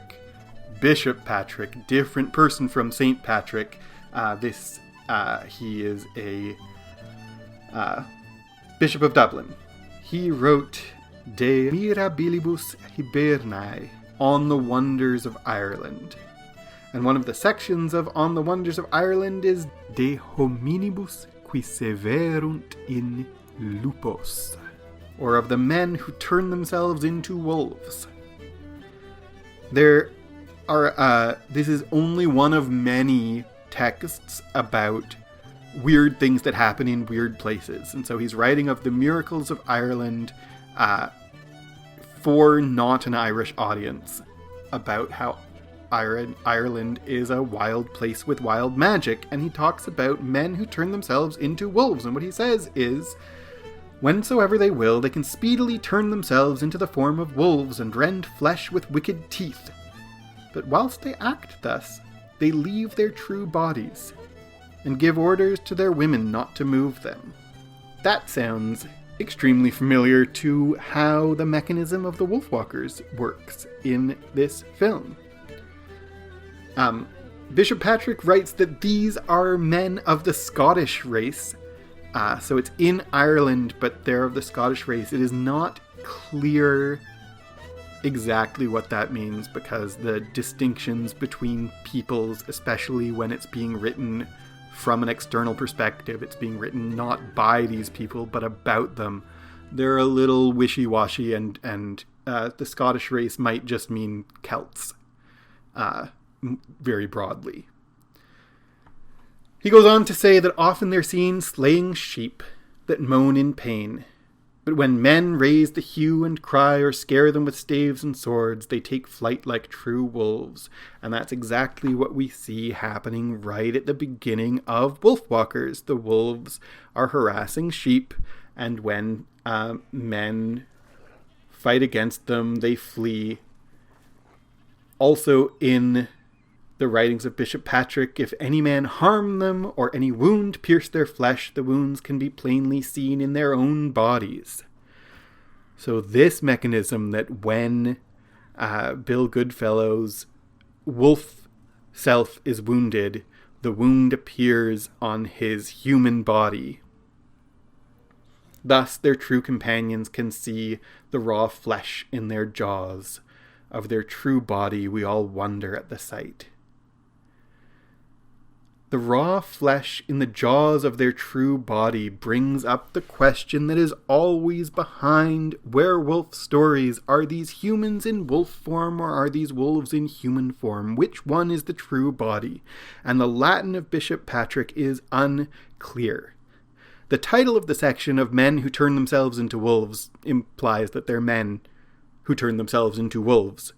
Bishop Patrick, different person from St. Patrick. He is a Bishop of Dublin. He wrote De Mirabilibus Hiberniae, On the Wonders of Ireland. And one of the sections of On the Wonders of Ireland is De Hominibus qui severunt in lupos, or of the men who turn themselves into wolves. There are, this is only one of many texts about weird things that happen in weird places. And so he's writing of the miracles of Ireland for not an Irish audience, about how Ireland is a wild place with wild magic, and he talks about men who turn themselves into wolves. And what he says is, whensoever they will, they can speedily turn themselves into the form of wolves and rend flesh with wicked teeth. But whilst they act thus, they leave their true bodies, and give orders to their women not to move them. That sounds extremely familiar to how the mechanism of the Wolfwalkers works in this film. Bishop Patrick writes that these are men of the Scottish race. So it's in Ireland, but they're of the Scottish race. It is not clear exactly what that means, because the distinctions between peoples, especially when it's being written from an external perspective, it's being written not by these people, but about them, they're a little wishy-washy, and the Scottish race might just mean Celts, very broadly. He goes on to say that often they're seen slaying sheep that moan in pain. But when men raise the hue and cry or scare them with staves and swords, they take flight like true wolves. And that's exactly what we see happening right at the beginning of Wolfwalkers. The wolves are harassing sheep, and when men fight against them, they flee. Also in the writings of Bishop Patrick, if any man harm them or any wound pierce their flesh, the wounds can be plainly seen in their own bodies. So this mechanism that when Bill Goodfellow's wolf self is wounded, the wound appears on his human body. Thus their true companions can see the raw flesh in their jaws. Of their true body we all wonder at the sight. The raw flesh in the jaws of their true body brings up the question that is always behind werewolf stories. Are these humans in wolf form, or are these wolves in human form? Which one is the true body? And the Latin of Bishop Patrick is unclear. The title of the section of Men Who Turn Themselves into Wolves implies that they're men who turn themselves into wolves.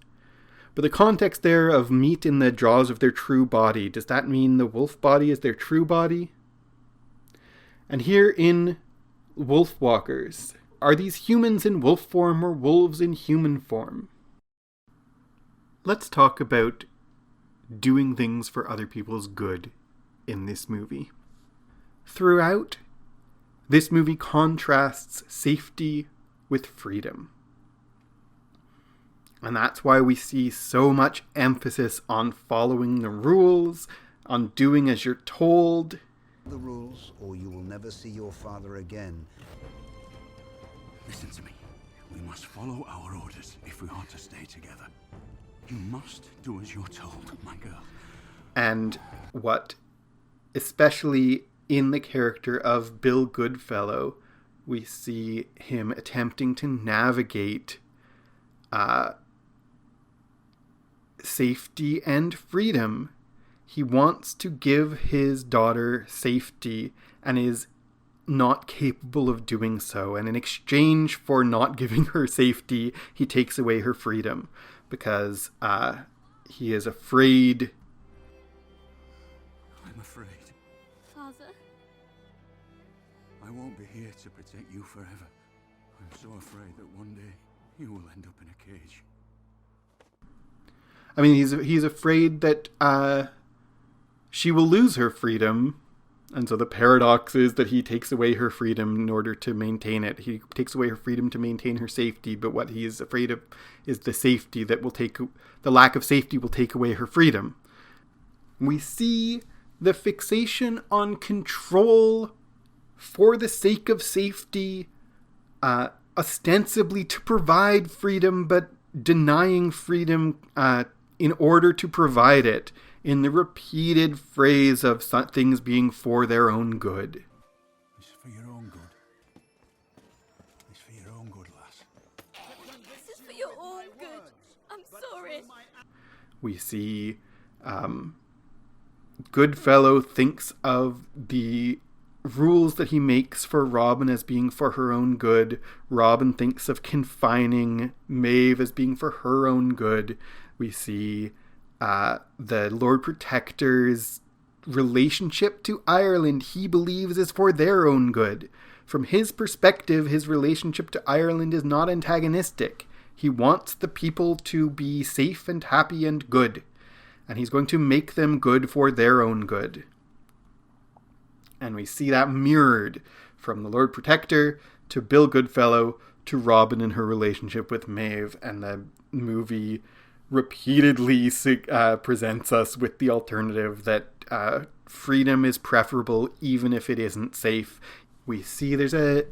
But the context there of meat in the jaws of their true body, does that mean the wolf body is their true body? And here in Wolfwalkers, are these humans in wolf form or wolves in human form? let's talk about doing things for other people's good in this movie. Throughout, this movie contrasts safety with freedom. And that's why we see so much emphasis on following the rules, on doing as you're told. The rules, or you will never see your father again. Listen to me. We must follow our orders if we are to stay together. You must do as you're told, my girl. And what, especially in the character of Bill Goodfellow, we see him attempting to navigate safety and freedom. He wants to give his daughter safety and is not capable of doing so. And in exchange for not giving her safety, he takes away her freedom because he is afraid. I'm afraid. Father? I won't be here to protect you forever. I'm so afraid that one day you will end up in a cage. I mean, he's afraid that she will lose her freedom. And so the paradox is that he takes away her freedom in order to maintain it. He takes away her freedom to maintain her safety, but what he is afraid of is the lack of safety will take away her freedom. We see the fixation on control for the sake of safety, ostensibly to provide freedom, but denying freedom in order to provide it, in the repeated phrase of things being for their own good. It's for your own good. It's for your own good, lass. This is for your own good. I'm sorry. We see Goodfellow thinks of the rules that he makes for Robin as being for her own good. Robin thinks of confining Maeve as being for her own good. We see the Lord Protector's relationship to Ireland he believes is for their own good. From his perspective, his relationship to Ireland is not antagonistic. He wants the people to be safe and happy and good. And he's going to make them good for their own good. And we see that mirrored from the Lord Protector to Bill Goodfellow to Robin and her relationship with Maeve. And the movie repeatedly presents us with the alternative that freedom is preferable even if it isn't safe. We see there's a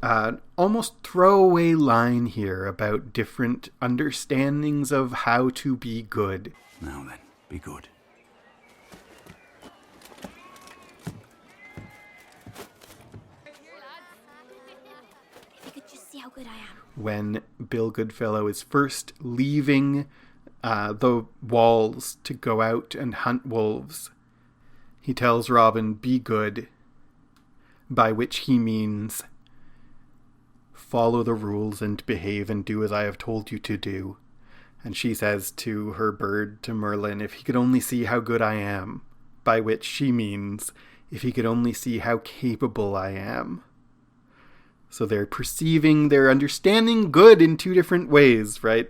almost throwaway line here about different understandings of how to be good. Now then, be good. If you could just see how good I am. When Bill Goodfellow is first leaving the walls to go out and hunt wolves, he tells Robin, "Be good," by which he means follow the rules and behave and do as I have told you to do. And she says to her bird, to Merlin, "If he could only see how good I am," by which she means if he could only see how capable I am. So they're understanding good in two different ways, right?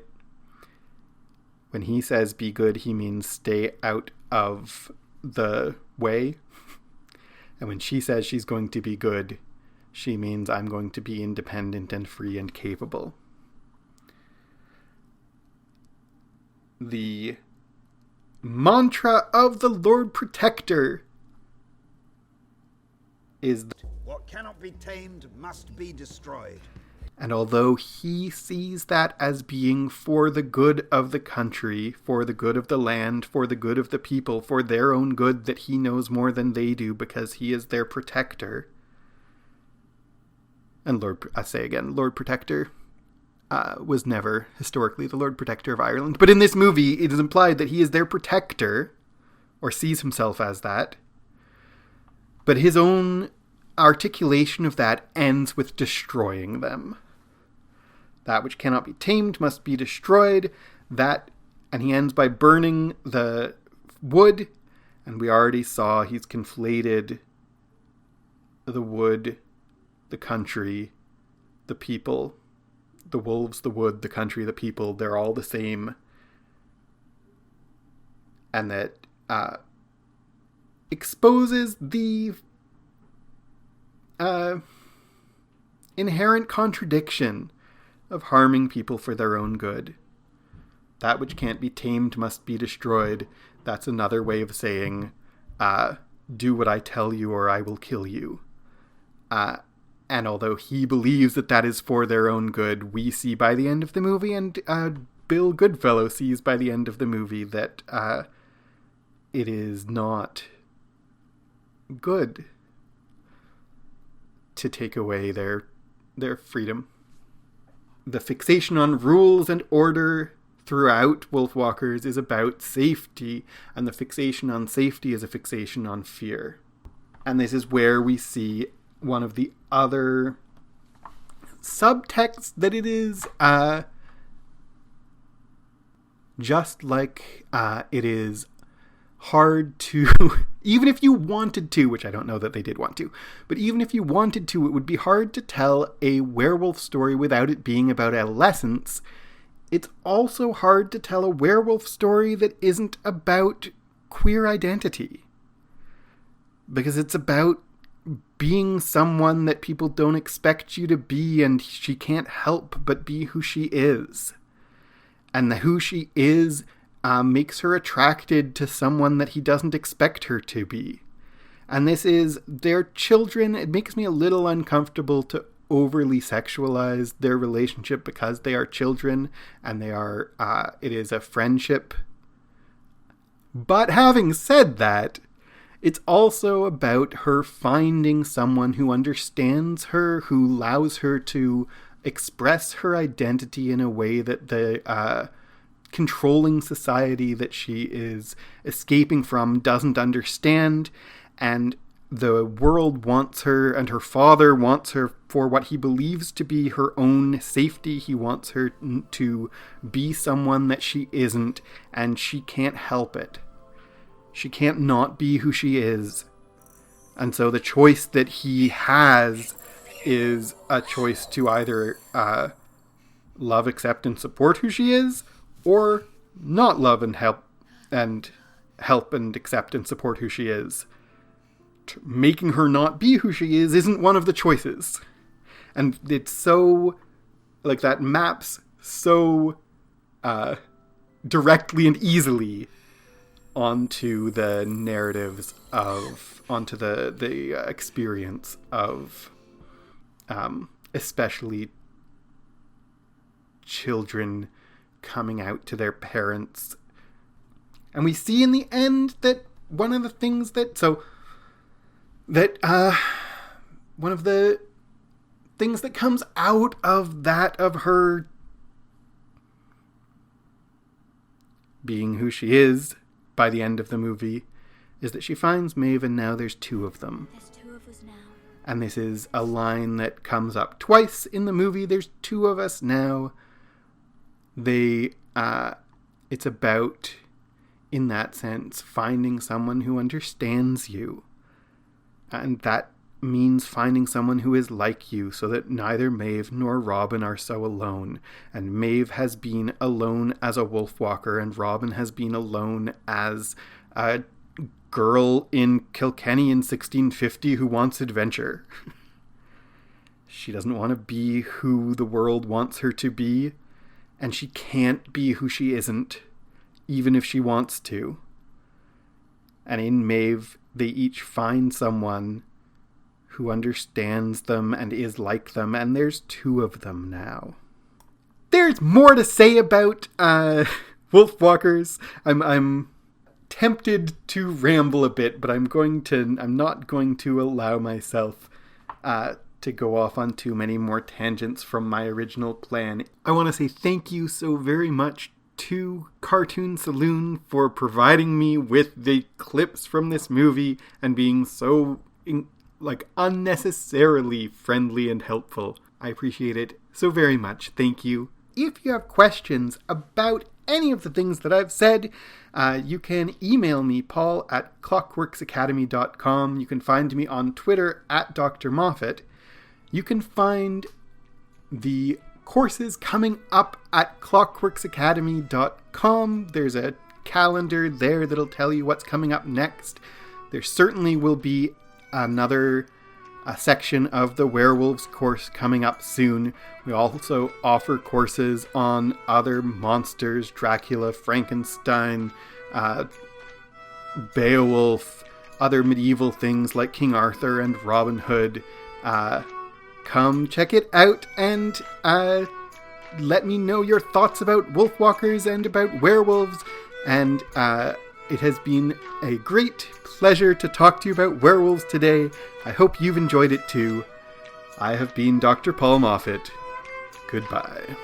When he says be good, he means stay out of the way. And when she says she's going to be good, she means I'm going to be independent and free and capable. The mantra of the Lord Protector is What cannot be tamed must be destroyed. And although he sees that as being for the good of the country, for the good of the land, for the good of the people, for their own good that he knows more than they do because he is their protector. And Lord Protector was never historically the Lord Protector of Ireland. But in this movie, it is implied that he is their protector, or sees himself as that. But his own articulation of that ends with destroying them. That which cannot be tamed must be destroyed. And he ends by burning the wood. And we already saw he's conflated the wood, the country, the people. The wolves, the wood, the country, the people, they're all the same and that exposes the inherent contradiction of harming people for their own good. That which can't be tamed must be destroyed. That's another way of saying, do what I tell you or I will kill you. And although he believes that that is for their own good, we see by the end of the movie, and Bill Goodfellow sees by the end of the movie, that it is not good to take away their freedom. The fixation on rules and order throughout Wolfwalkers is about safety, and the fixation on safety is a fixation on fear. And this is where we see one of the other subtexts, that it is just like it is hard to, even if you wanted to, which I don't know that they did want to, but even if you wanted to, it would be hard to tell a werewolf story without it being about adolescence. It's also hard to tell a werewolf story that isn't about queer identity, because it's about being someone that people don't expect you to be, and she can't help but be who she is. And the who she is makes her attracted to someone that he doesn't expect her to be. And this is their children. It makes me a little uncomfortable to overly sexualize their relationship, because they are children and they are, it is a friendship. But having said that, it's also about her finding someone who understands her, who allows her to express her identity in a way that the controlling society that she is escaping from doesn't understand. And the world wants her, and her father wants her for what he believes to be her own safety. He wants her to be someone that she isn't, and she can't help it. She can't not be who she is. And so the choice that he has is a choice to either love, accept, and support who she is, or not love and help and accept and support who she is. Making her not be who she is isn't one of the choices. And it's so, like, that maps so directly and easily onto the narratives of, onto the experience of especially children coming out to their parents. And we see in the end that one of the things that, one of the things that comes out of that, of her being who she is by the end of the movie, is that she finds Maeve, and now there's two of them. There's two of us now. And this is a line that comes up twice in the movie. There's two of us now. It's about, in that sense, finding someone who understands you. And that means finding someone who is like you, so that neither Maeve nor Robin are so alone. And Maeve has been alone as a wolfwalker, and Robin has been alone as a girl in Kilkenny in 1650 who wants adventure. She doesn't want to be who the world wants her to be, and she can't be who she isn't, even if she wants to. And in Maeve, they each find someone who understands them and is like them, and there's two of them now. There's more to say about Wolfwalkers. I'm tempted to ramble a bit, but I'm not going to allow myself to go off on too many more tangents from my original plan. I want to say thank you so very much to Cartoon Saloon for providing me with the clips from this movie and being so unnecessarily friendly and helpful. I appreciate it so very much. Thank you. If you have questions about any of the things that I've said, you can email me, paul@clockworksacademy.com. You can find me on Twitter @DrMoffat. You can find the courses coming up at clockworksacademy.com. There's a calendar there that'll tell you what's coming up next. There certainly will be another section of the Werewolves course coming up soon. We also offer courses on other monsters, Dracula, Frankenstein, Beowulf, other medieval things like King Arthur and Robin Hood. Come check it out and let me know your thoughts about Wolfwalkers and about werewolves. And it has been a great pleasure to talk to you about werewolves today. I hope you've enjoyed it too. I have been Dr. Paul Moffat. Goodbye.